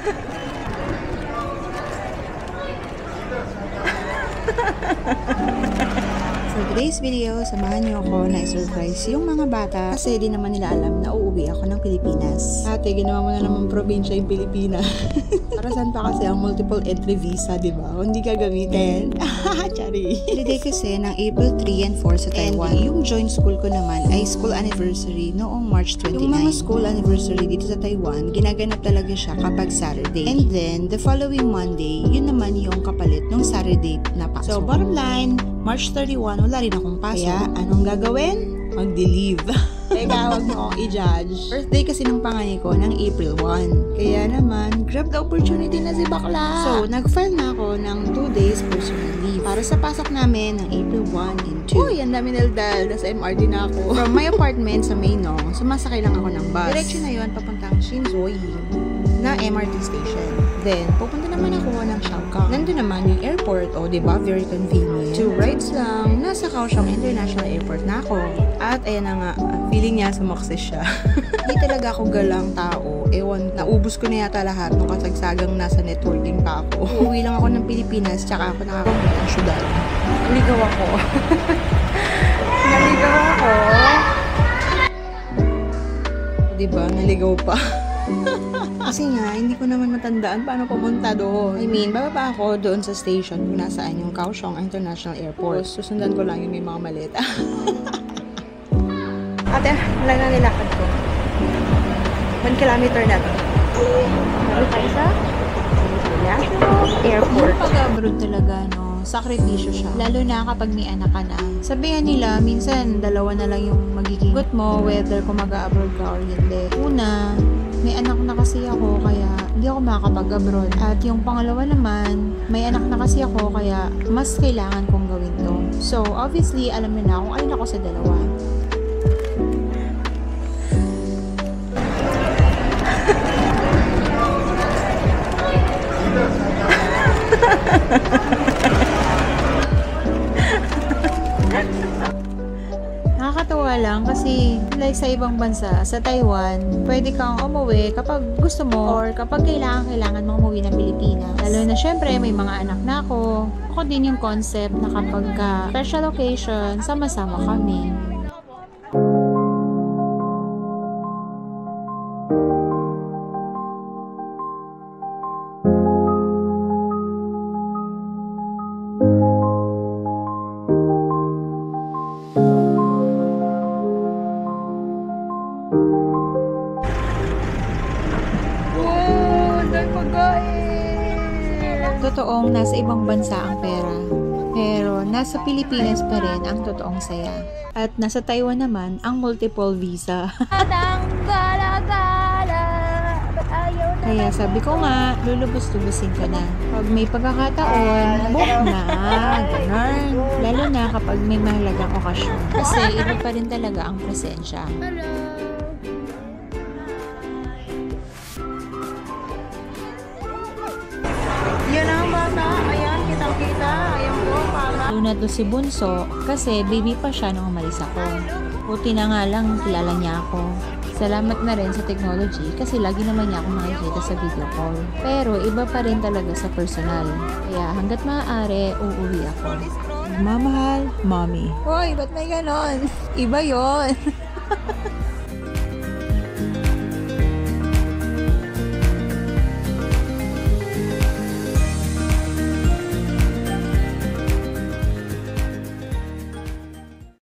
For today's video, samahan niyo ako na i-surprise yung mga bata kasi di naman nila alam na uuwi ako ng Pilipinas. Ate, ginawa mo na naman probinsya yung Pilipinas. Para saan pa kasi ang multiple entry visa, di ba? Hindi ka gamitin. Chari. Holiday kasi ng April 3 and 4 sa Taiwan. And yung joint school ko naman ay school anniversary noong March 29. Yung mga school anniversary dito sa Taiwan, ginaganap talaga siya kapag Saturday. And then, the following Monday, yun naman yung kapalit nung Saturday na pasok. So, bottom line, March 31, wala rin akong pasok. Kaya, anong gagawin? Mag-de-leave. Teka, huwag mo akong i-judge. Birthday kasi ng panganay ko ng April 1. Kaya naman, grab the opportunity na si bakla. So, nag-file na ako ng 2 days personal leave para sa pasok namin ng April 1 and 2. Uy, ang dami naldal. Nasa MRT na ako. From my apartment sa Mainong, sumasakay lang ako ng bus. Diretso na yun, papuntang Shinzoi na MRT station. Then, pupunta naman ako ng Xiaokang. Nandun naman yung airport, o diba, very convenient. 2 rides lang, nasa Kaohsiung International Airport na ako. At ayan na nga, feeling niya sumakses siya. Hindi talaga ako galang tao. Ewan, naubos ko na yata lahat nung kasagsagang nasa networking pa ako. Uuwi lang ako ng Pilipinas, tsaka ako nakakamit ng syudad. Naligaw ako. Naligaw ako. Diba, naligaw pa. Kasi nga, hindi ko naman matandaan paano pumunta doon. I mean, bababa ako doon sa station kung nasaan yung Kaohsiung International Airport. Susundan ko lang yung may mga maleta. Ate, wala na nilakad ko. 1 kilometer na to. Ano tayo sa airport? Pag-abroad talaga, no? Sakripisyo siya. Lalo na kapag may anak ka na. Sabihan nila, minsan, dalawa na lang yung magiging gut mo, whether kung mag-abroad ka or hindi. Una, may anak na kasi ako, kaya hindi ako makakapag-abroad. At yung pangalawa naman, may anak na kasi ako, kaya mas kailangan kong gawin to. So, obviously, alam na kung alin ako sa dalawa. Nakakatawa lang kasi like sa ibang bansa, sa Taiwan, pwede kang umuwi kapag gusto mo or kapag kailangan mong umuwi ng Pilipinas. Lalo na syempre may mga anak na ako. Ako din yung concept na kapag special occasion, sama-sama kami. Totoong nasa ibang bansa ang pera, pero nasa Pilipinas pa rin ang totoong saya. At nasa Taiwan naman ang multiple visa. Kaya sabi ko nga, lulubos-lubusin ka na. Pag may pagkakataon, book na, ganun. Lalo na kapag may mahalagang okasyon. Kasi iba pa rin talaga ang presensya. Yan ang bata. Ayan, kitang-kita. Ayan po, para. Luna to si Bunso kasi baby pa siya nung umalis ako. Buti na nga lang kilala niya ako. Salamat na rin sa technology kasi lagi naman niya ako makikita sa video call. Pero iba pa rin talaga sa personal. Kaya hanggat maaari, uuwi ako. Mamahal, mommy. Hoy, ba't may ganon? Iba yon.